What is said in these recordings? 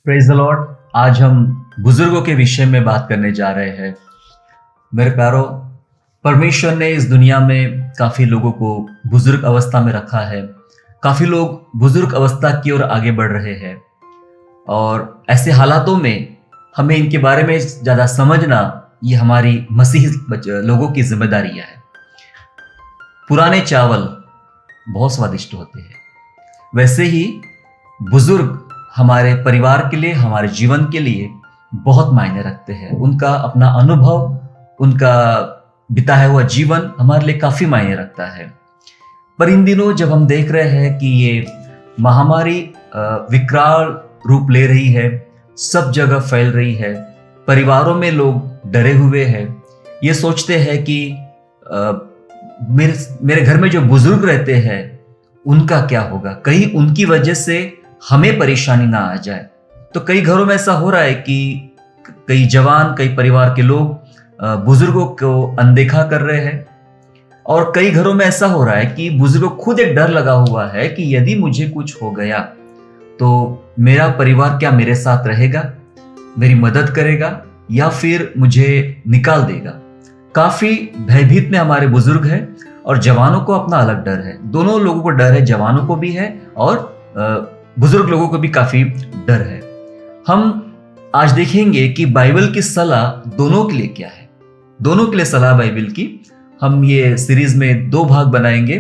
Praise the Lord. आज हम बुजुर्गों के विषय में बात करने जा रहे हैं। मेरे प्यारो, परमेश्वर ने इस दुनिया में काफ़ी लोगों को बुजुर्ग अवस्था में रखा है। काफ़ी लोग बुजुर्ग अवस्था की ओर आगे बढ़ रहे हैं और ऐसे हालातों में हमें इनके बारे में ज़्यादा समझना ये हमारी मसीह लोगों की जिम्मेदारियाँ है। पुराने चावल बहुत स्वादिष्ट होते हैं, वैसे ही बुजुर्ग हमारे परिवार के लिए, हमारे जीवन के लिए बहुत मायने रखते हैं। उनका अपना अनुभव, उनका बिताया हुआ जीवन हमारे लिए काफ़ी मायने रखता है। पर इन दिनों जब हम देख रहे हैं कि ये महामारी विकराल रूप ले रही है, सब जगह फैल रही है, परिवारों में लोग डरे हुए हैं, ये सोचते हैं कि मेरे घर में जो बुजुर्ग रहते हैं उनका क्या होगा, कहीं उनकी वजह से हमें परेशानी ना आ जाए। तो कई घरों में ऐसा हो रहा है कि कई जवान, कई परिवार के लोग बुजुर्गों को अनदेखा कर रहे हैं और कई घरों में ऐसा हो रहा है कि बुजुर्गों को खुद एक डर लगा हुआ है कि यदि मुझे कुछ हो गया तो मेरा परिवार क्या मेरे साथ रहेगा, मेरी मदद करेगा या फिर मुझे निकाल देगा। काफी भयभीत में हमारे बुजुर्ग हैं और जवानों को अपना अलग डर है। दोनों लोगों को डर है, जवानों को भी है और बुजुर्ग लोगों को भी काफी डर है। हम आज देखेंगे कि बाइबल की सलाह दोनों के लिए क्या है। दोनों के लिए सलाह बाइबल की। हम ये सीरीज में 2 भाग बनाएंगे।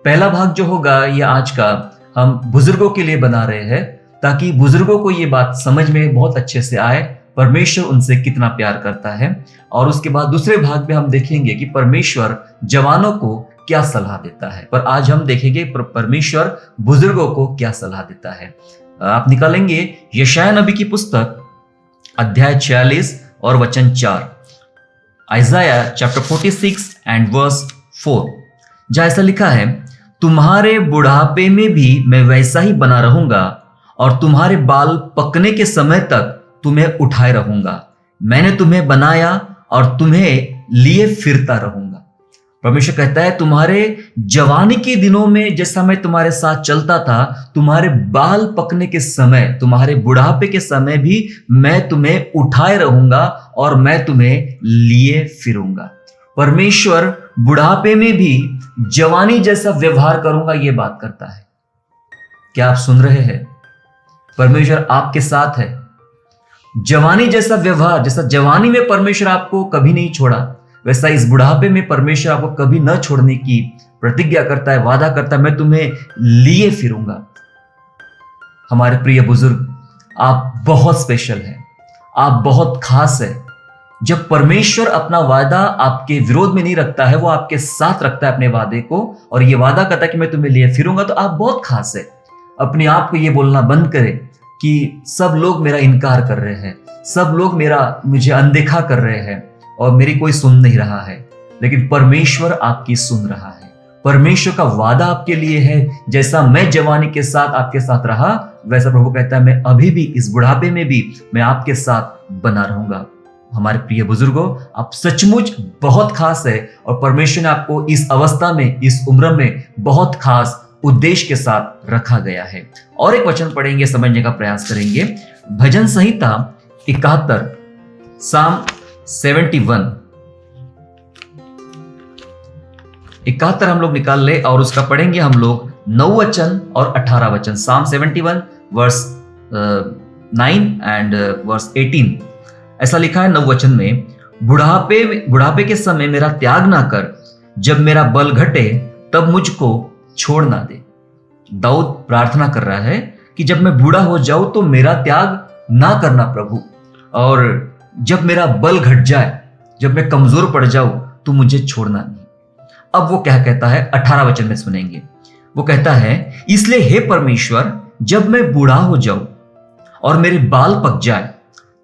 पहला भाग जो होगा ये आज का, हम बुजुर्गों के लिए बना रहे हैं ताकि बुजुर्गों को ये बात समझ में बहुत अच्छे से आए, परमेश्वर उनसे कितना प्यार करता है। और उसके बाद दूसरे भाग में हम देखेंगे कि परमेश्वर जवानों को क्या सलाह देता है। पर आज हम देखेंगे परमेश्वर बुजुर्गों को क्या सलाह देता है। आप निकालेंगे यशायाह नबी की पुस्तक अध्याय 46 और वचन 4, आइज़ाया चैप्टर 46 एंड वर्स 4, जहां ऐसा लिखा है, तुम्हारे बुढ़ापे में भी मैं वैसा ही बना रहूंगा और तुम्हारे बाल पकने के समय तक तुम्हें उठाए रहूंगा। मैंने तुम्हें बनाया और तुम्हें लिए फिरता रहूंगा। परमेश्वर कहता है, तुम्हारे जवानी के दिनों में जैसा मैं तुम्हारे साथ चलता था, तुम्हारे बाल पकने के समय, तुम्हारे बुढ़ापे के समय भी मैं तुम्हें उठाए रहूंगा और मैं तुम्हें लिए फिरूंगा। परमेश्वर बुढ़ापे में भी जवानी जैसा व्यवहार करूंगा ये बात करता है। क्या आप सुन रहे हैं? परमेश्वर आपके साथ है। जवानी जैसा व्यवहार, जैसा जवानी में परमेश्वर आपको कभी नहीं छोड़ा, वैसा इस बुढ़ापे में परमेश्वर आपको कभी न छोड़ने की प्रतिज्ञा करता है, वादा करता है, मैं तुम्हें लिए फिरूंगा। हमारे प्रिय बुजुर्ग, आप बहुत स्पेशल हैं, आप बहुत खास है। जब परमेश्वर अपना वादा आपके विरोध में नहीं रखता है, वो आपके साथ रखता है अपने वादे को, और ये वादा करता है कि मैं तुम्हें लिए फिरूंगा, तो आप बहुत खास है। अपने आप को ये बोलना बंद करें कि सब लोग मेरा इनकार कर रहे हैं, सब लोग मुझे अनदेखा कर रहे हैं और मेरी कोई सुन नहीं रहा है, लेकिन परमेश्वर आपकी सुन रहा है। परमेश्वर का वादा आपके लिए है, जैसा मैं जवानी के साथ आपके साथ रहा, वैसा प्रभु कहता है मैं अभी भी इस बुढ़ापे में भी मैं आपके साथ बना रहूंगा। हमारे प्रिय बुजुर्गों, आप सचमुच बहुत खास है और परमेश्वर ने आपको इस अवस्था में, इस उम्र में बहुत खास उद्देश्य के साथ रखा गया है। और एक वचन पढ़ेंगे, समझने का प्रयास करेंगे। भजन संहिता 71, साम 71 हम लोग निकाल ले और उसका पढ़ेंगे हम लोग 9 वचन और 18 वचन। साम 71 वर्स 9 एंड वर्स 18। ऐसा लिखा है 9 वचन में, बुढ़ापे के समय मेरा त्याग ना कर, जब मेरा बल घटे तब मुझको छोड़ ना दे। दाऊद प्रार्थना कर रहा है कि जब मैं बूढ़ा हो जाऊं तो मेरा त्याग ना करना प्रभु, और जब मेरा बल घट जाए, जब मैं कमजोर पड़ जाऊं तो मुझे छोड़ना नहीं। अब वो क्या कहता है, 18 वचन में सुनेंगे। वो कहता है, इसलिए हे परमेश्वर, जब मैं बूढ़ा हो जाऊं और मेरे बाल पक जाए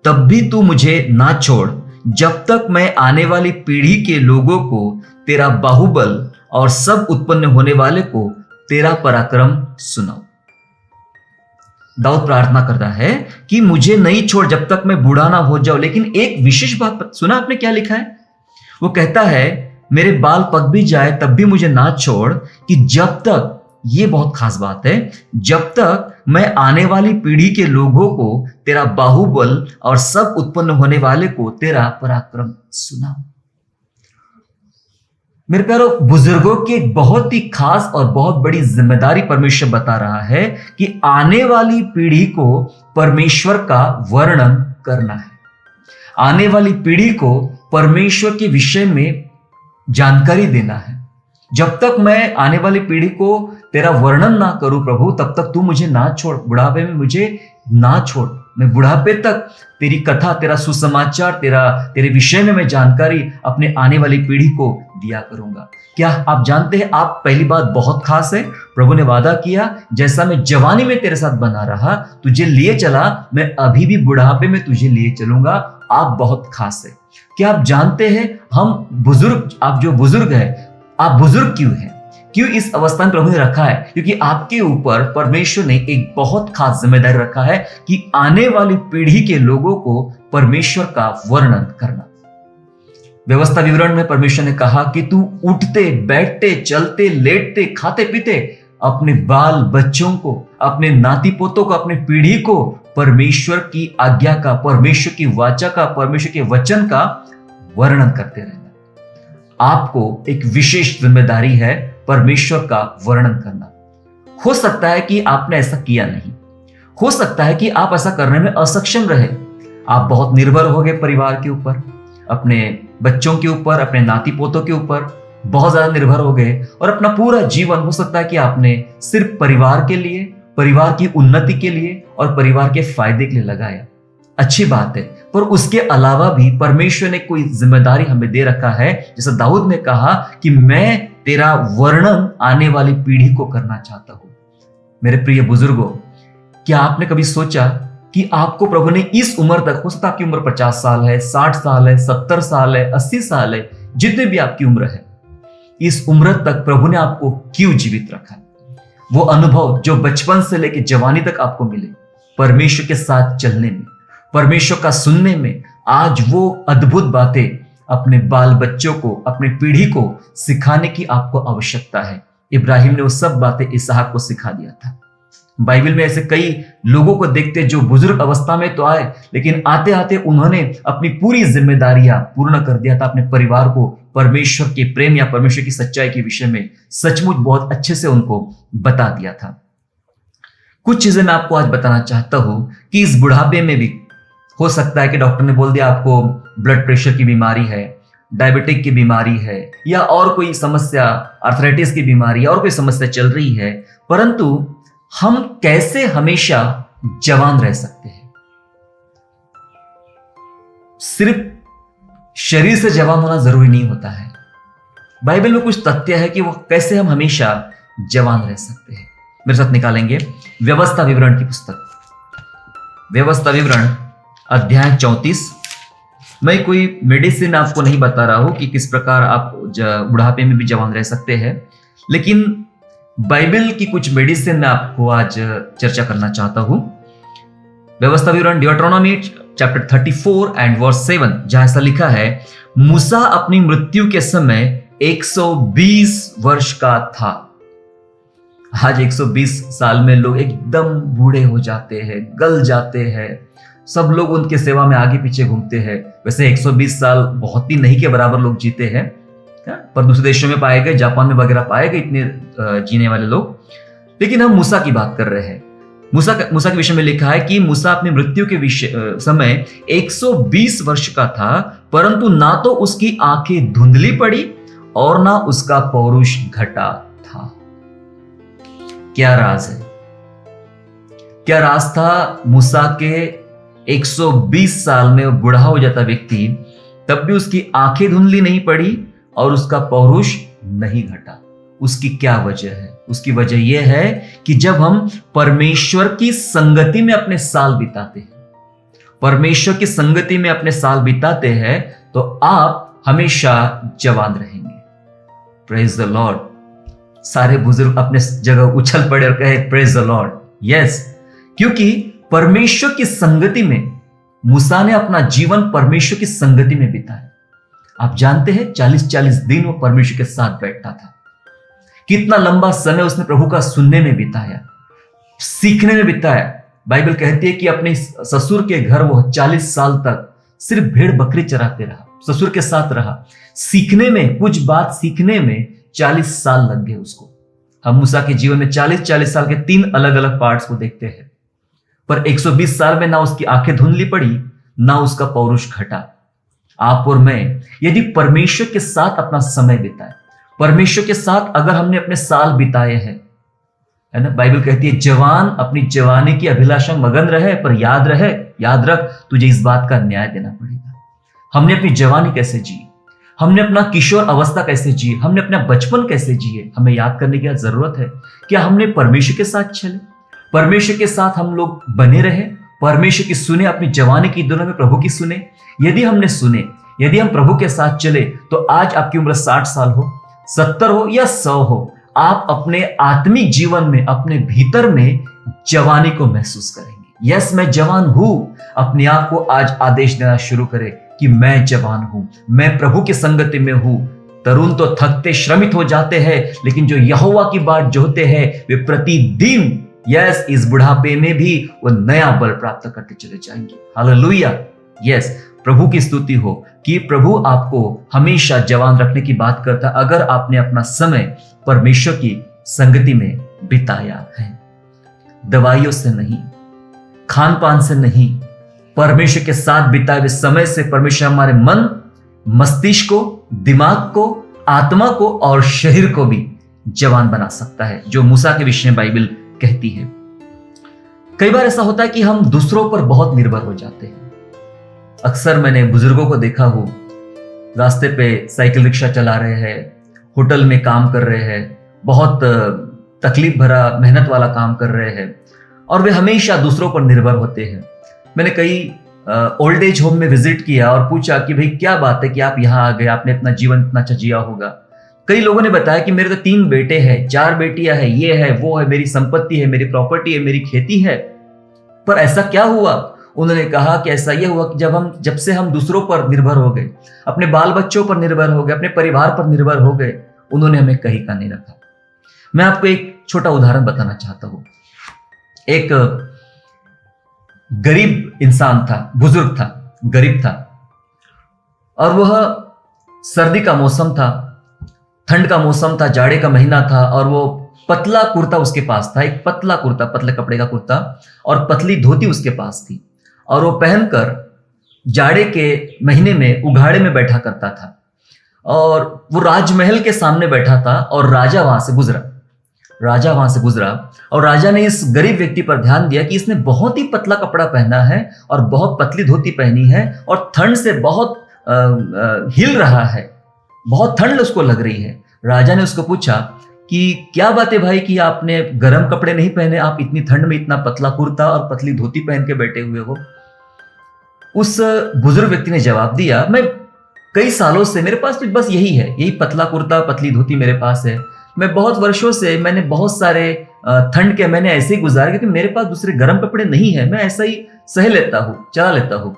तब भी तू मुझे ना छोड़, जब तक मैं आने वाली पीढ़ी के लोगों को तेरा बाहुबल और सब उत्पन्न होने वाले को तेरा पराक्रम सुनाऊं। दाऊद प्रार्थना करता है कि मुझे नहीं छोड़ जब तक मैं बूढ़ा ना हो जाऊं। लेकिन एक विशेष बात सुना आपने, क्या लिखा है? वो कहता है मेरे बाल पक भी जाए तब भी मुझे ना छोड़, कि जब तक ये बहुत खास बात है, जब तक मैं आने वाली पीढ़ी के लोगों को तेरा बाहुबल और सब उत्पन्न होने वाले को तेरा पराक्रम सुनाऊं। मेरे प्यारो, बुजुर्गों की एक बहुत ही खास और बहुत बड़ी जिम्मेदारी परमेश्वर बता रहा है कि आने वाली पीढ़ी को परमेश्वर का वर्णन करना है। आने वाली पीढ़ी को परमेश्वर के विषय में जानकारी देना है। जब तक मैं आने वाली पीढ़ी को तेरा वर्णन ना करूं प्रभु, तब तक तू मुझे ना छोड़, बुढ़ापे में मुझे ना छोड़। मैं बुढ़ापे तक तेरी कथा, तेरा सुसमाचार, तेरे विषय में मैं जानकारी अपने आने वाली पीढ़ी को दिया करूंगा। क्या आप जानते हैं, आप पहली बात बहुत खास है। प्रभु ने वादा किया, जैसा मैं जवानी में तेरे साथ बना रहा, तुझे लिए चला, मैं अभी भी बुढ़ापे में तुझे लिए चलूंगा। आप बहुत खास है। क्या आप जानते हैं, हम बुजुर्ग, आप जो बुजुर्ग है, आप बुजुर्ग क्यों हैं? क्यों इस अवस्था में प्रभु ने रखा है? क्योंकि आपके ऊपर परमेश्वर ने एक बहुत खास जिम्मेदारी रखा है कि आने वाली पीढ़ी के लोगों को परमेश्वर का वर्णन करना। व्यवस्था विवरण में परमेश्वर ने कहा कि तू उठते बैठते चलते लेटते खाते पीते अपने बाल बच्चों को, अपने नाती पोतों को, अपने पीढ़ी को परमेश्वर की आज्ञा का, परमेश्वर की वाचा का, परमेश्वर के वचन का वर्णन करते रहना। आपको एक विशेष जिम्मेदारी है परमेश्वर का वर्णन करना। हो सकता है कि आपने ऐसा किया नहीं, हो सकता है कि आप ऐसा करने में असक्षम रहे। आप बहुत निर्भर हो गए परिवार के ऊपर, अपने बच्चों के ऊपर, अपने नाती पोतों के ऊपर बहुत ज्यादा निर्भर हो गए और अपना पूरा जीवन हो सकता है कि आपने सिर्फ परिवार के लिए, परिवार की उन्नति के लिए और परिवार के फायदे के लिए लगाया। अच्छी बात है, पर उसके अलावा भी परमेश्वर ने कोई जिम्मेदारी हमें दे रखा है। जैसा दाऊद ने कहा कि मैं तेरा वर्णन आने वाली पीढ़ी को करना चाहता हूं। मेरे प्रिय बुजुर्गों, क्या आपने कभी सोचा कि आपको प्रभु ने इस उम्र तक, हो सकता है आपकी उम्र 50 साल है, 60 साल है, 70 साल है, 80 साल है, जितने भी आपकी उम्र है, इस उम्र तक प्रभु ने आपको क्यों जीवित रखा? वो अनुभव जो बचपन से लेकर जवानी तक आपको मिले, परमेश्वर के साथ चलने में, परमेश्वर का सुनने में, आज वो अद्भुत बातें अपने बाल बच्चों को, अपनी पीढ़ी को सिखाने की आपको आवश्यकता है। इब्राहिम ने वो सब बातें इसहाक को सिखा दिया था। बाइबल में ऐसे कई लोगों को देखते जो बुजुर्ग अवस्था में तो आए, लेकिन आते आते उन्होंने अपनी पूरी जिम्मेदारियां पूर्ण कर दिया था। अपने परिवार को परमेश्वर के प्रेम या परमेश्वर की सच्चाई के विषय में सचमुच बहुत अच्छे से उनको बता दिया था। कुछ चीजें मैं आपको आज बताना चाहता हूं कि इस बुढ़ापे में भी हो सकता है कि डॉक्टर ने बोल दिया आपको ब्लड प्रेशर की बीमारी है, डायबिटिक की बीमारी है, या और कोई समस्या, आर्थराइटिस की बीमारी और कोई समस्या चल रही है, परंतु हम कैसे हमेशा जवान रह सकते हैं? सिर्फ शरीर से जवान होना जरूरी नहीं होता है। बाइबल में कुछ तथ्य है कि वो कैसे हम हमेशा जवान रह सकते हैं। मेरे साथ निकालेंगे व्यवस्था विवरण की पुस्तक, व्यवस्था विवरण अध्याय 34। मैं कोई मेडिसिन आपको नहीं बता रहा हूं कि किस प्रकार आप बुढ़ापे में भी जवान रह सकते हैं, लेकिन बाइबल की कुछ मेडिसिन मैं आपको आज चर्चा करना चाहता हूं। व्यवस्था विवरण ड्यूटरोनोमी चैप्टर 34 एंड वर्स 7, जहां ऐसा लिखा है, मूसा अपनी मृत्यु के समय 120 वर्ष का था। आज 120 साल में लोग एकदम बूढ़े हो जाते हैं, गल जाते हैं, सब लोग उनके सेवा में आगे पीछे घूमते हैं। वैसे 120 साल बहुत ही नहीं के बराबर लोग जीते हैं, पर दूसरे देशों में पाए गए, जापान में वगैरह पाए गए इतने जीने वाले लोग। लेकिन हम मूसा की बात कर रहे हैं। मूसा के विषय में लिखा है कि मूसा अपनी मृत्यु के समय 120 वर्ष का था, परंतु ना तो उसकी आंखें धुंधली पड़ी और ना उसका पौरुष घटा था। क्या राज है? क्या राज था मूसा के 120 साल में? वो बूढ़ा हो जाता व्यक्ति, तब भी उसकी आंखें धुंधली नहीं पड़ी और उसका पौरुष नहीं घटा। उसकी क्या वजह है? उसकी वजह यह है कि जब हम परमेश्वर की संगति में अपने साल बिताते हैं, परमेश्वर की संगति में अपने साल बिताते हैं, तो आप हमेशा जवान रहेंगे। Praise the Lord. सारे बुजुर्ग अपने जगह उछल पड़े और कहे प्रेज द लॉर्ड। यस, क्योंकि परमेश्वर की संगति में मूसा ने अपना जीवन परमेश्वर की संगति में बिताया। आप जानते हैं 40-40 दिन वो परमेश्वर के साथ बैठता था। कितना लंबा समय उसने प्रभु का सुनने में बिताया, सीखने में बिताया। बाइबल कहती है कि अपने ससुर के घर वो 40 साल तक सिर्फ भेड़ बकरी चराते रहा, ससुर के साथ रहा। सीखने में, कुछ बात सीखने में 40 साल लग गए उसको। हम मूसा के जीवन में 40 साल के 3 अलग अलग पार्ट्स को देखते हैं, पर 120 साल में ना उसकी आंखें धुंधली पड़ी, ना उसका पौरुष घटा। आप और मैं यदि परमेश्वर के साथ अपना समय बिताए, परमेश्वर के साथ अगर हमने अपने साल बिताए हैं, है ना, बाइबल कहती है जवान अपनी जवानी की अभिलाषा मगन रहे, पर याद रख तुझे इस बात का न्याय देना पड़ेगा। हमने अपनी जवानी कैसे जी, हमने अपना किशोर अवस्था कैसे जी, हमने अपना बचपन कैसे जिए, हमें याद करने की जरूरत है। क्या हमने परमेश्वर के साथ चले, परमेश्वर के साथ हम लोग बने रहे, परमेश्वर की सुने, अपनी जवानी की दिनों में प्रभु की सुने। यदि हमने सुने, यदि हम प्रभु के साथ चले, तो आज आपकी उम्र 60 साल हो, 70 हो या 100 हो, आप अपने आत्मिक जीवन में, अपने भीतर में जवानी को महसूस करेंगे। यस, मैं जवान हूं। अपने आप को आज आदेश देना शुरू करें कि मैं जवान हूं, मैं प्रभु की संगति में हूं। तरुण तो थकते श्रमित हो जाते हैं, लेकिन जो यहोवा की बात जोहते हैं वे प्रतिदिन, यस, इस बुढ़ापे में भी वो नया बल प्राप्त करते चले जाएंगे। हालेलुया। यस, प्रभु की स्तुति हो कि प्रभु आपको हमेशा जवान रखने की बात करता है अगर आपने अपना समय परमेश्वर की संगति में बिताया है। दवाइयों से नहीं, खान पान से नहीं, परमेश्वर के साथ बिताए हुए समय से परमेश्वर हमारे मन, मस्तिष्क को, दिमाग को, आत्मा को और शरीर को भी जवान बना सकता है, जो मूसा के विषय में बाइबल कहती है। कई बार ऐसा होता है कि हम दूसरों पर बहुत निर्भर हो जाते हैं। अक्सर मैंने बुजुर्गों को देखा हो, रास्ते पे साइकिल रिक्शा चला रहे हैं, होटल में काम कर रहे हैं, बहुत तकलीफ भरा मेहनत वाला काम कर रहे हैं, और वे हमेशा दूसरों पर निर्भर होते हैं। मैंने कई ओल्ड एज होम में विजिट किया और पूछा कि भाई क्या बात है कि आप यहाँ आ गए, आपने अपना जीवन इतना अच्छा जिया होगा। कई लोगों ने बताया कि मेरे तो 3 बेटे हैं, 4 बेटियां हैं, ये है, वो है, मेरी संपत्ति है, मेरी प्रॉपर्टी है, मेरी खेती है। पर ऐसा क्या हुआ? उन्होंने कहा कि ऐसा यह हुआ कि जब से हम दूसरों पर निर्भर हो गए, अपने बाल बच्चों पर निर्भर हो गए, अपने परिवार पर निर्भर हो गए, उन्होंने हमें कहीं का नहीं रखा। मैं आपको एक छोटा उदाहरण बताना चाहता हूं। एक गरीब इंसान था, बुजुर्ग था, गरीब था, और वह सर्दी का मौसम था, ठंड का मौसम था, जाड़े का महीना था, और वो पतला कुर्ता उसके पास था, एक पतला कुर्ता, पतले कपड़े का कुर्ता, और पतली धोती उसके पास थी, और वो पहनकर जाड़े के महीने में उघाड़े में बैठा करता था। और वो राजमहल के सामने बैठा था, और राजा वहां से गुजरा, और राजा ने इस गरीब व्यक्ति पर ध्यान दिया कि इसने बहुत ही पतला कपड़ा पहना है और बहुत पतली धोती पहनी है, और ठंड से बहुत हिल रहा है, बहुत ठंड उसको लग रही है। राजा ने उसको पूछा कि क्या बात है भाई कि आपने गर्म कपड़े नहीं पहने, आप इतनी ठंड में इतना पतला कुर्ता और पतली धोती पहन के बैठे हुए हो? उस बुजुर्ग व्यक्ति ने जवाब दिया, मैं कई सालों से, मेरे पास तो बस यही है, यही पतला कुर्ता पतली धोती मेरे पास है। मैं बहुत वर्षों से, मैंने बहुत सारे ठंड के महीने ऐसे ही गुजारे, क्योंकि मेरे पास दूसरे गर्म कपड़े नहीं है, मैं ऐसा ही सह लेता हूँ, चला लेता हूँ।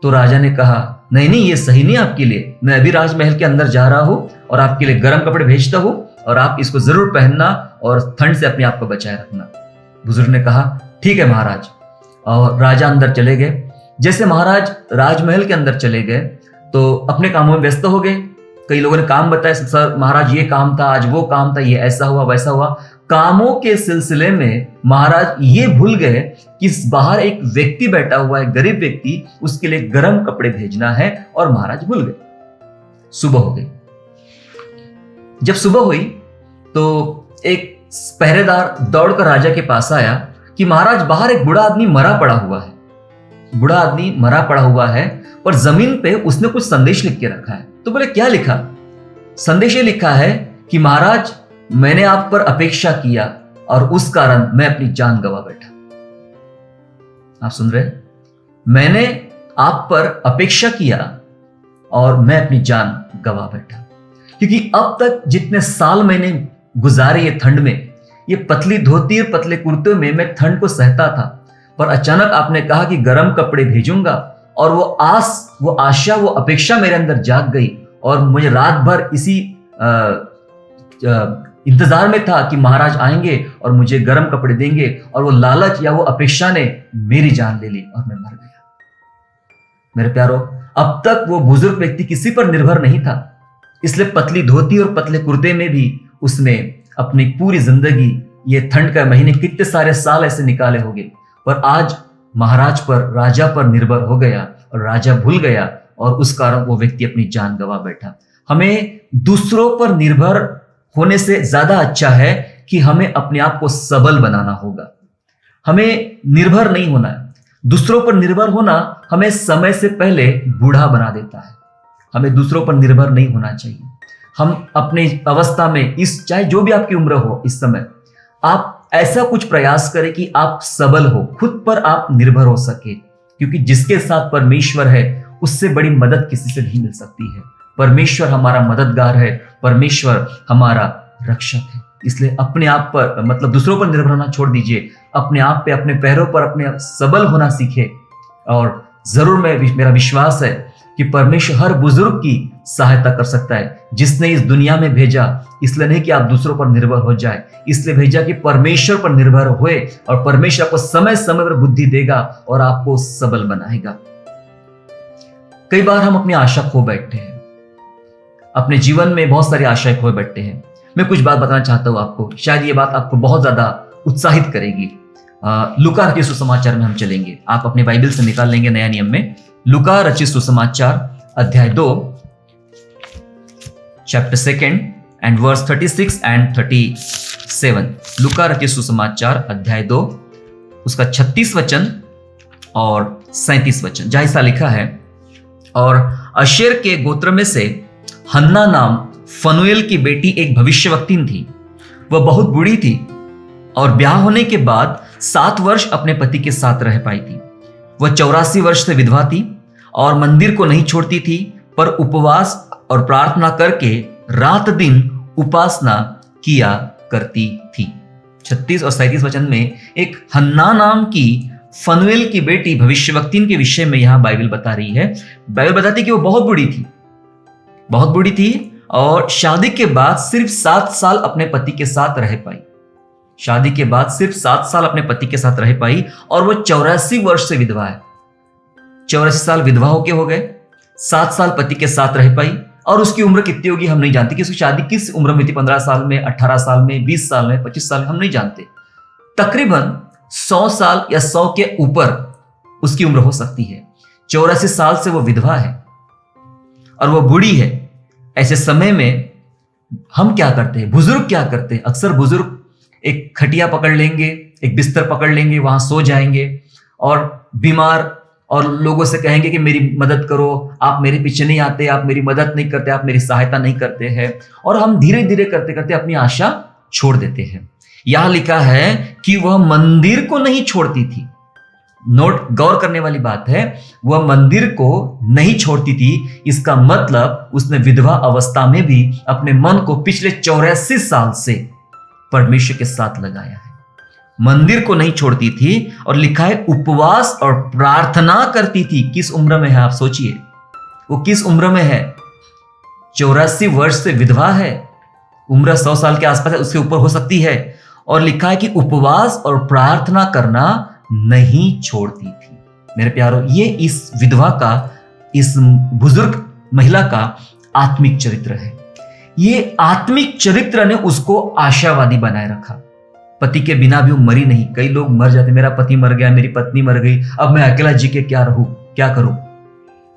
तो राजा ने कहा, नहीं, ये सही नहीं आपके लिए, मैं अभी राजमहल के अंदर जा रहा हूँ और आपके लिए गर्म कपड़े भेजता हूँ, और आप इसको जरूर पहनना और ठंड से अपने आप को बचाए रखना। बुजुर्ग ने कहा, ठीक है महाराज। और राजा अंदर चले गए। जैसे महाराज राजमहल के अंदर चले गए तो अपने कामों में व्यस्त हो गए। कई लोगों ने काम बताया, सर महाराज ये काम था, आज वो काम था, ये ऐसा हुआ वैसा हुआ। कामों के सिलसिले में महाराज ये भूल गए कि बाहर एक व्यक्ति बैठा हुआ है, गरीब व्यक्ति, उसके लिए गर्म कपड़े भेजना है, और महाराज भूल गए। सुबह हो गई। जब सुबह हुई तो एक पहरेदार दौड़कर राजा के पास आया कि महाराज बाहर एक बूढ़ा आदमी मरा पड़ा हुआ है, और जमीन पे उसने कुछ संदेश लिख के रखा है। तो बोले, क्या लिखा? संदेश ये लिखा है कि महाराज मैंने आप पर अपेक्षा किया और उस कारण मैं अपनी जान गवा बैठा। आप सुन रहे? मैंने आप पर अपेक्षा किया और मैं अपनी जान गवा बैठा, क्योंकि अब तक जितने साल मैंने गुजारे ये ठंड में, ये पतली धोती और पतले कुर्ते में मैं ठंड को सहता था, पर अचानक आपने कहा कि गर्म कपड़े भेजूंगा, और वो आशा, वो अपेक्षा मेरे अंदर जाग गई, और मुझे रात भर इसी इंतजार में था कि महाराज आएंगे और मुझे गर्म कपड़े देंगे, और वो लालच या वो अपेक्षा ने मेरी जान ले ली और मैं मर गया। मेरे प्यारो, अब तक वो बुजुर्ग व्यक्ति किसी पर निर्भर नहीं था, इसलिए पतली धोती और पतले कुर्ते में भी उसने अपनी पूरी जिंदगी, ये ठंड का महीने कितने सारे साल ऐसे निकाले होंगे, पर आज महाराज पर, राजा पर निर्भर हो गया और राजा भूल गया, और उस कारण वो व्यक्ति अपनी जान गंवा बैठा। हमें दूसरों पर निर्भर होने से ज्यादा अच्छा है कि हमें अपने आप को सबल बनाना होगा। हमें निर्भर नहीं होना है। दूसरों पर निर्भर होना हमें समय से पहले बूढ़ा बना देता है। हमें दूसरों पर निर्भर नहीं होना चाहिए। हम अपने अवस्था में, इस चाहे जो भी आपकी उम्र हो, इस समय आप ऐसा कुछ प्रयास करें कि आप सबल हो, खुद पर आप निर्भर हो सके, क्योंकि जिसके साथ परमेश्वर है उससे बड़ी मदद किसी से नहीं मिल सकती है। परमेश्वर हमारा मददगार है, परमेश्वर हमारा रक्षक है। इसलिए अपने आप पर, मतलब दूसरों पर निर्भर होना छोड़ दीजिए, अपने आप पे, अपने पैरों पर अपने सबल होना सीखे। और जरूर मेरा विश्वास है कि परमेश्वर हर बुजुर्ग की सहायता कर सकता है, जिसने इस दुनिया में भेजा। इसलिए नहीं कि आप दूसरों पर निर्भर हो जाए, इसलिए भेजा कि परमेश्वर पर निर्भर हुए, और परमेश्वर आपको समय समय पर बुद्धि देगा और आपको सबल बनाएगा। कई बार हम अपनी आशा खो बैठते हैं, अपने जीवन में बहुत सारी आशाएं खो बैठते हैं। मैं कुछ बात बताना चाहता हूं आपको, शायद ये बात आपको बहुत ज्यादा उत्साहित करेगी। लूका रचित सुसमाचार में हम चलेंगे। आप अपने बाइबल से निकाल लेंगे नया नियम में, लूका रचित सुसमाचार अध्याय 2 चैप्टर 2 एंड वर्स 36 एंड 37। लूका रचित सुसमाचार अध्याय 2 उसका 36 वचन और 37 वचन, जहां ऐसा लिखा है, और अशेर के गोत्र में से हन्ना नाम फनुएल की बेटी एक भविष्यवक्तिन थी। वह बहुत बूढ़ी थी और ब्याह होने के बाद 7 वर्ष अपने पति के साथ रह पाई थी। वह 84 वर्ष से विधवा थी और मंदिर को नहीं छोड़ती थी, पर उपवास और प्रार्थना करके रात दिन उपासना किया करती थी। 36 और 37 वचन में एक हन्ना नाम की फनुएल की बेटी भविष्यवक्तिन के विषय में यहां बाइबल बता रही है। बाइबल बताती है कि वो बहुत बूढ़ी थी और शादी के बाद सिर्फ 7 साल अपने पति के साथ रह पाई। शादी के बाद सिर्फ 7 साल अपने पति के साथ रह पाई, और वो 84 वर्ष से विधवा है। 84 साल विधवा होके हो गए, 7 साल पति के साथ रह पाई, और उसकी उम्र कितनी होगी हम नहीं जानते कि उसकी शादी किस उम्र में थी, 15 साल में, 18 साल में, 20 साल में, 25 साल में, हम नहीं जानते। तकरीबन 100 साल या 100 के ऊपर उसकी उम्र हो सकती है। 84 साल से वो विधवा है और वो बूढ़ी है। ऐसे समय में हम क्या करते हैं, बुजुर्ग क्या करते हैं? अक्सर बुजुर्ग एक खटिया पकड़ लेंगे, एक बिस्तर पकड़ लेंगे, वहां सो जाएंगे और बीमार, और लोगों से कहेंगे कि मेरी मदद करो, आप मेरे पीछे नहीं आते, आप मेरी मदद नहीं करते, आप मेरी सहायता नहीं करते हैं, और हम धीरे धीरे करते करते अपनी आशा छोड़ देते हैं। यहां लिखा है कि वह मंदिर को नहीं छोड़ती थी। नोट, गौर करने वाली बात है, वह मंदिर को नहीं छोड़ती थी। इसका मतलब उसने विधवा अवस्था में भी अपने मन को पिछले 84 साल से परमेश्वर के साथ लगाया है। मंदिर को नहीं छोड़ती थी, और लिखा है उपवास और प्रार्थना करती थी। किस उम्र में है आप सोचिए, वो किस उम्र में है? 84 वर्ष से विधवा है, उम्र 100 साल के आसपास है, उसके ऊपर हो सकती है, और लिखा है कि उपवास और प्रार्थना करना नहीं छोड़ती थी। मेरे प्यारो, ये इस विधवा का, इस बुजुर्ग महिला का आत्मिक चरित्र है। ये आत्मिक चरित्र ने उसको आशावादी बनाए रखा। पति के बिना भी वो मरी नहीं। कई लोग मर जाते, मेरा पति मर गया, मेरी पत्नी मर गई, अब मैं अकेला जी के क्या रहूं, क्या करूं?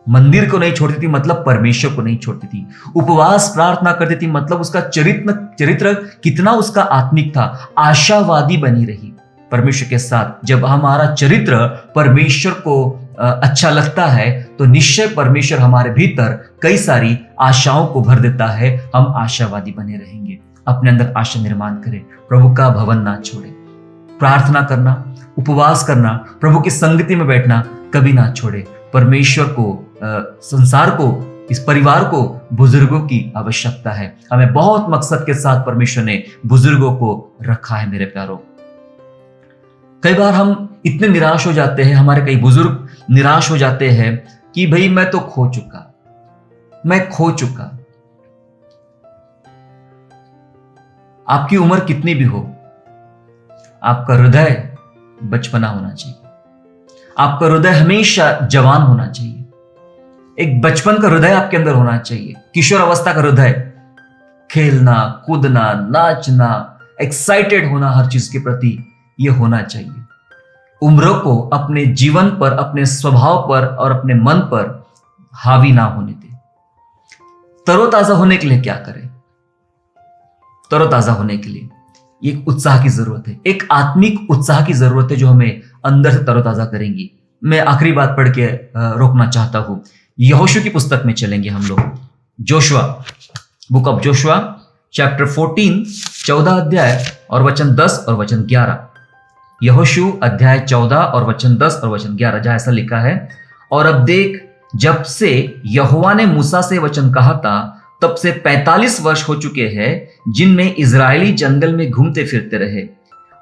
मंदिर को नहीं छोड़ती थी, मतलब परमेश्वर को नहीं छोड़ती थी। उपवास प्रार्थना करती थी, मतलब उसका चरित्र कितना उसका आत्मिक था। आशावादी बनी रही परमेश्वर के साथ। जब हमारा चरित्र परमेश्वर को अच्छा लगता है, तो निश्चय परमेश्वर हमारे भीतर कई सारी आशाओं को भर देता है। हम आशावादी बने रहेंगे। अपने अंदर आशा निर्माण करें, प्रभु का भवन ना छोड़े, प्रार्थना करना, उपवास करना, प्रभु की संगति में बैठना कभी ना छोड़े। परमेश्वर को, संसार को, इस परिवार को बुजुर्गों की आवश्यकता है। हमें बहुत मकसद के साथ परमेश्वर ने बुजुर्गों को रखा है। मेरे प्यारों, कई बार हम इतने निराश हो जाते हैं, हमारे कई बुजुर्ग निराश हो जाते हैं कि भाई मैं तो खो चुका। आपकी उम्र कितनी भी हो, आपका हृदय बचपना होना चाहिए। आपका हृदय हमेशा जवान होना चाहिए। एक बचपन का हृदय आपके अंदर होना चाहिए, किशोर अवस्था का हृदय, खेलना कूदना नाचना, एक्साइटेड होना हर चीज के प्रति, यह होना चाहिए। उम्र को अपने जीवन पर, अपने स्वभाव पर और अपने मन पर हावी ना होने दे। तरोताजा होने के लिए क्या करें? तरोताजा होने के लिए एक उत्साह की जरूरत है, एक आत्मिक उत्साह की जरूरत है जो हमें अंदर से तरोताजा करेंगी। मैं आखिरी बात पढ़ के रोकना चाहता हूं। यहोशू की पुस्तक में चलेंगे हम लोग। Joshua, book of Joshua chapter 14, 14 अध्याय और वचन 10 और वचन 11। यहोशू अध्याय 14 और वचन 10 और वचन 11, जहां ऐसा लिखा है, और अब देख, जब से यहोवा ने मूसा से वचन कहा था तब से 45 वर्ष हो चुके हैं, जिनमें इजरायली जंगल में घूमते फिरते रहे।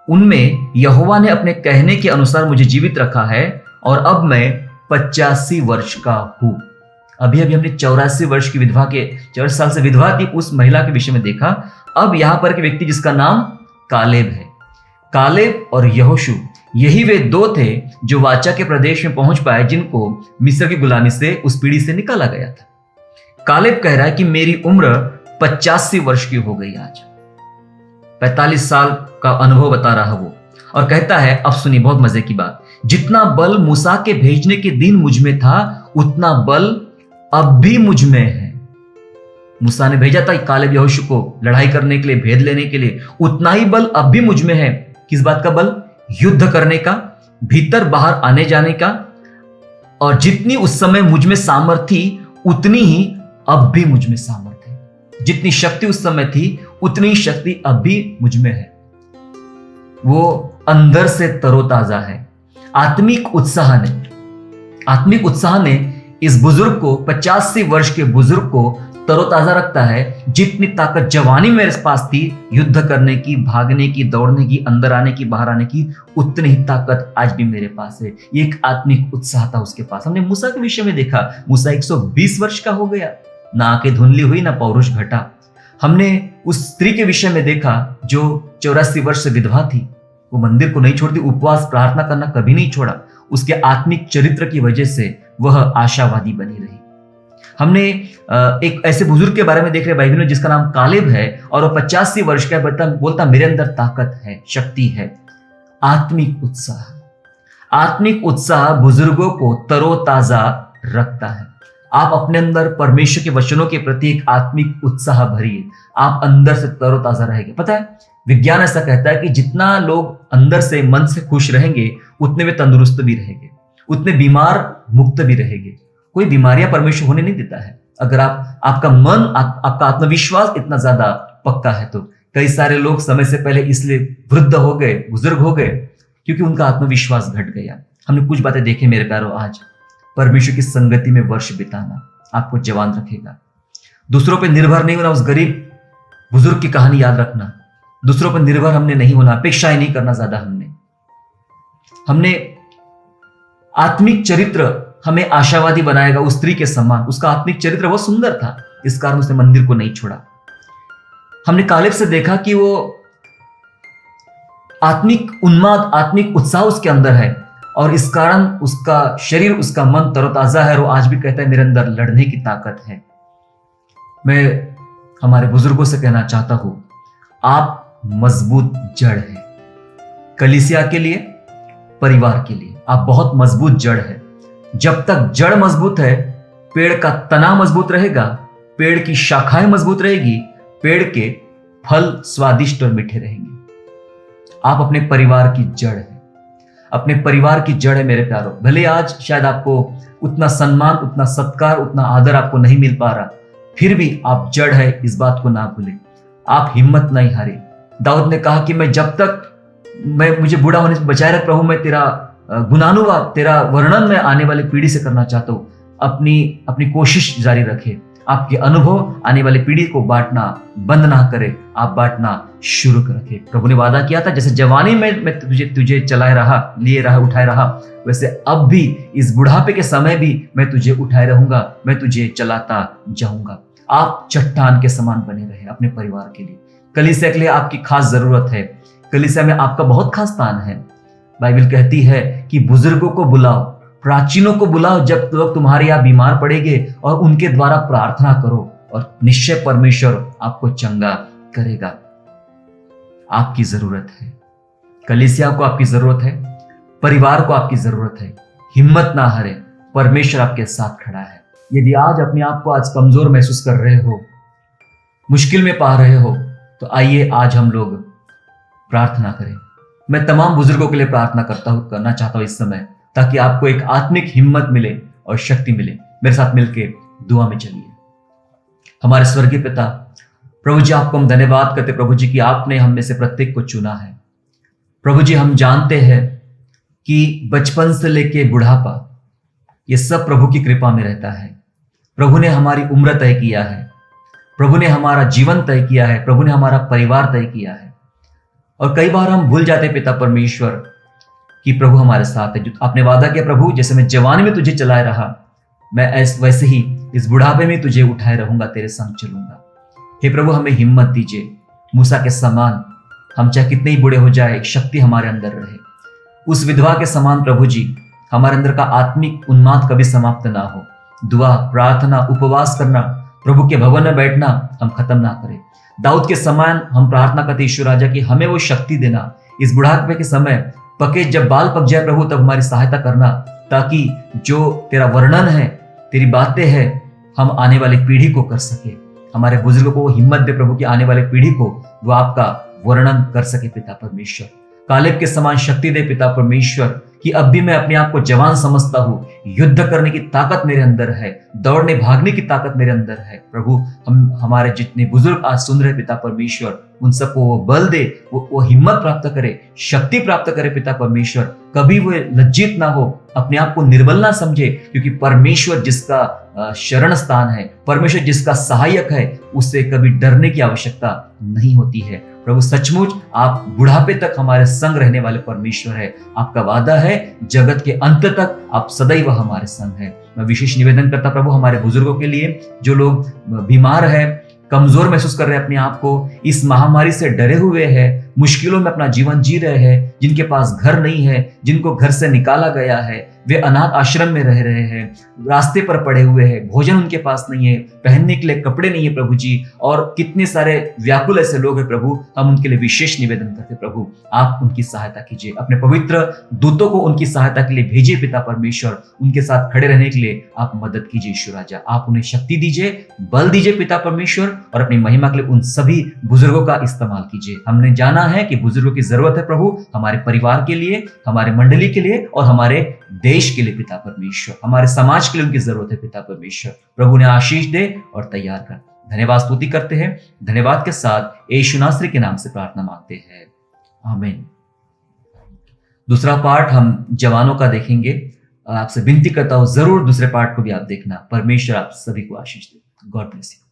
उनमें यहोवा ने अपने कहने के अनुसार मुझे जीवित रखा है और अब मैं 85 वर्ष का हूं। अभी अभी हमने 84 वर्ष की विधवा के 84 साल से विधवा थी उस महिला के विषय में देखा। अब यहां पर के व्यक्ति जिसका नाम कालेब है। कालेब और यहोशू, यही वे दो थे जो वाचा के प्रदेश में पहुंच पाए, जिनको मिस्र की गुलामी से, उस पीढ़ी से निकाला गया था। कालेब कह रहा है कि मेरी उम्र 85 वर्ष की हो गई आज। 45 साल का अनुभव बता रहा वो, और कहता है, अब सुनिए बहुत मजे की बात, जितना बल मूसा के भेजने के दिन मुझ में था उतना बल अब भी मुझ में है। मूसा ने भेजा था कालेब यहोशू को लड़ाई करने के लिए, भेद लेने के लिए, उतना ही बल अब भी मुझ में है। किस बात का बल? युद्ध करने का, भीतर बाहर आने जाने का। और जितनी उस समय मुझ में सामर्थ्य थी उतनी ही अब भी मुझ में सामर्थ्य है। जितनी शक्ति उस समय थी उतनी शक्ति अब भी मुझ में है। वो अंदर से तरोताजा है। आत्मिक उत्साह ने इस बुजुर्ग को, 85 वर्ष के बुजुर्ग को तरोताजा रखता है। जितनी ताकत जवानी मेरे पास थी युद्ध करने की, भागने की, दौड़ने की, अंदर आने की, बाहर आने की, उतनी ही ताकत आज भी मेरे पास है। ये एक आत्मिक उत्साह था उसके पास। हमने मूसा के विषय में देखा, मूसा 120 वर्ष का हो गया, ना आंखें धुंधली हुई, ना पौरुष घटा। हमने उस स्त्री के विषय में देखा जो 84 वर्ष से विधवा थी। वो मंदिर को नहीं छोड़ती, उपवास प्रार्थना करना कभी नहीं छोड़ा। उसके आत्मिक चरित्र की वजह से वह आशावादी बनी रही। हमने एक ऐसे बुजुर्ग के बारे में देख रहे बाइबल में जिसका नाम कालेब है, और वो 85 वर्ष का बोलता मेरे अंदर ताकत है, शक्ति है। आत्मिक उत्साह बुजुर्गों को तरोताजा रखता है। आप अपने अंदर परमेश्वर के वचनों के प्रति एक आत्मिक उत्साह भरिए, आप अंदर से तरोताजा रहेंगे। पता है, विज्ञान ऐसा कहता है कि जितना लोग अंदर से, मन से खुश रहेंगे उतने वे तंदुरुस्त भी रहेंगे, उतने बीमार मुक्त भी रहेंगे। कोई बीमारियां परमेश्वर होने नहीं देता है। अगर आपका मन, आपका आत्मविश्वास इतना ज्यादा पक्का है तो। कई सारे लोग समय से पहले इसलिए वृद्ध हो गए, बुजुर्ग हो गए, क्योंकि उनका आत्मविश्वास घट गया। हमने कुछ बातें देखी मेरे प्यारों। आज परमेश्वर की संगति में वर्ष बिताना आपको जवान रखेगा। दूसरों पर निर्भर नहीं होना। उस गरीब बुजुर्ग की कहानी याद रखना। दूसरों पर निर्भर हमने नहीं होना, अपेक्षाएं नहीं करना ज्यादा। हमने आत्मिक चरित्र हमें आशावादी बनाएगा उस स्त्री के समान। उसका आत्मिक चरित्र बहुत सुंदर था, इस कारण उसने मंदिर को नहीं छोड़ा। हमने कालेब से देखा कि वो आत्मिक उन्माद, आत्मिक उत्साह उसके अंदर है, और इस कारण उसका शरीर, उसका मन तरोताजा है, और वो आज भी कहता है मेरे अंदर लड़ने की ताकत है। मैं हमारे बुजुर्गों से कहना चाहता हूं, आप मजबूत जड़ है। कलीसिया के लिए, परिवार के लिए आप बहुत मजबूत जड़ है। जब तक जड़ मजबूत है, पेड़ का तना मजबूत रहेगा, पेड़ की शाखाएं मजबूत रहेगी, पेड़ के फल स्वादिष्ट और मीठे रहेंगे। आप अपने परिवार की जड़ है, अपने परिवार की जड़ है मेरे प्यारों। भले आज शायद आपको उतना सम्मान, उतना सत्कार, उतना आदर आपको नहीं मिल पा रहा, फिर भी आप जड़ है, इस बात को ना भूलें। आप हिम्मत नहीं हारे। दाऊद ने कहा कि मैं जब तक मुझे बूढ़ा होने से बचाए रख प्रभु, मैं तेरा गुणानुवाद, तेरा वर्णन मैं आने वाली पीढ़ी से करना चाहता हूं। अपनी कोशिश जारी रखे। आपके अनुभव आने वाली पीढ़ी को बांटना बंद ना करे, आप बांटना शुरू रखे। प्रभु ने वादा किया था, जैसे जवानी में मैं तुझे चलाए रहा, लिए रहा, उठाए रहा, वैसे अब भी इस बुढ़ापे के समय भी मैं तुझे उठाए रहूंगा, मैं तुझे चलाता जाऊंगा। आप चट्टान के समान बने रहे अपने परिवार के लिए। कलीसिया के लिए आपकी खास जरूरत है। कलीसिया में आपका बहुत खास स्थान है। बाइबल कहती है कि बुजुर्गों को बुलाओ, प्राचीनों को बुलाओ जब लोग तुम्हारे यहाँ बीमार पड़ेंगे, और उनके द्वारा प्रार्थना करो और निश्चय परमेश्वर आपको चंगा करेगा। आपकी जरूरत है, कलीसिया को आपकी जरूरत है, परिवार को आपकी जरूरत है। हिम्मत ना हारे, परमेश्वर आपके साथ खड़ा है। यदि आज अपने आप को आज कमजोर महसूस कर रहे हो, मुश्किल में पा रहे हो, तो आइए आज हम लोग प्रार्थना करें। मैं तमाम बुजुर्गों के लिए प्रार्थना करना चाहता हूं इस समय, ताकि आपको एक आत्मिक हिम्मत मिले और शक्ति मिले। मेरे साथ मिलकर दुआ में चलिए। हमारे स्वर्गीय पिता, प्रभु जी, आपको हम धन्यवाद करते प्रभु जी कि आपने हम में से प्रत्येक को चुना है। प्रभु जी, हम जानते हैं कि बचपन से लेके बुढ़ापा ये सब प्रभु की कृपा में रहता है। प्रभु ने हमारी उम्र तय किया है, प्रभु ने हमारा जीवन तय किया है, प्रभु ने हमारा परिवार तय किया है। और कई बार हम भूल जाते पिता परमेश्वर कि प्रभु हमारे साथ है। जो आपने वादा किया प्रभु, जैसे मैं जवानी में तुझे चलाए रहा, मैं वैसे ही इस बुढ़ापे में तुझे उठाए रहूंगा, तेरे संग चलूंगा। हे प्रभु, हमें हिम्मत दीजिए। मूसा के समान हम चाहे कितने ही बूढ़े हो जाए, एक शक्ति हमारे अंदर रहे। उस विधवा के समान प्रभु जी, हमारे अंदर का आत्मिक उन्माद कभी समाप्त ना हो। दुआ, प्रार्थना, उपवास करना, प्रभु के भवन में बैठना हम खत्म ना करें। दाऊद के समान हम प्रार्थना करते ईश्वर राजा की हमें वो शक्ति देना, इस बुढ़ापे के समय पके जब बाल पक जाए प्रभु, तब हमारी सहायता करना, ताकि जो तेरा वर्णन है, तेरी बातें हैं, हम आने वाली पीढ़ी को कर सके। हमारे बुजुर्गों को हिम्मत दे प्रभु की आने वाली पीढ़ी को वो आपका वर्णन कर सके पिता परमेश्वर। कालेब के समान शक्ति दे पिता परमेश्वर कि अब भी मैं अपने आप को जवान समझता हूँ, युद्ध करने की ताकत मेरे अंदर है, दौड़ने भागने की ताकत मेरे अंदर है। प्रभु, हमारे जितने बुजुर्ग आज सुन रहे पिता परमेश्वर, उन सबको वो बल दे, वो हिम्मत प्राप्त करे, शक्ति प्राप्त करे पिता परमेश्वर। कभी वो लज्जित ना हो, अपने आप को निर्बल ना समझे, क्योंकि परमेश्वर जिसका शरण स्थान है, परमेश्वर जिसका सहायक है, उससे कभी डरने की आवश्यकता नहीं होती है। प्रभु, सचमुच आप बुढ़ापे तक हमारे संग रहने वाले परमेश्वर है। आपका वादा है जगत के अंत तक आप सदैव हमारे संग है। मैं विशेष निवेदन करता प्रभु हमारे बुजुर्गों के लिए, जो लोग बीमार है, कमजोर महसूस कर रहे हैं अपने आप को, इस महामारी से डरे हुए हैं, मुश्किलों में अपना जीवन जी रहे हैं, जिनके पास घर नहीं है, जिनको घर से निकाला गया है, वे अनाथ आश्रम में रह रहे हैं, रास्ते पर पड़े हुए हैं, भोजन उनके पास नहीं है, पहनने के लिए कपड़े नहीं है प्रभु जी, और कितने सारे व्याकुल ऐसे लोग हैं प्रभु। हम उनके लिए विशेष निवेदन करते प्रभु, आप उनकी सहायता कीजिए, अपने पवित्र दूतों को उनकी सहायता के लिए भेजिए पिता परमेश्वर। उनके साथ खड़े रहने के लिए आप मदद कीजिए ईश्वर राजा। आप उन्हें शक्ति दीजिए, बल दीजिए पिता परमेश्वर, और अपनी महिमा के लिए उन सभी बुजुर्गों का इस्तेमाल कीजिए। हमने जाना है कि बुजुर्गों की जरूरत है प्रभु, हमारे परिवार के लिए, हमारे मंडली के लिए और हमारे देश के लिए पिता परमेश्वर, हमारे समाज के लिए उनकी जरूरत है पिता परमेश्वर। प्रभु ने आशीष दे और तैयार कर। धन्यवाद स्तुति करते हैं, धन्यवाद के साथ यीशु नासरी के नाम से प्रार्थना मांगते हैं, आमीन। दूसरा पार्ट हम जवानों का देखेंगे। आपसे विनती करता हूं जरूर दूसरे पार्ट को भी आप देखना। परमेश्वर आप सभी को आशीष दे। God bless you.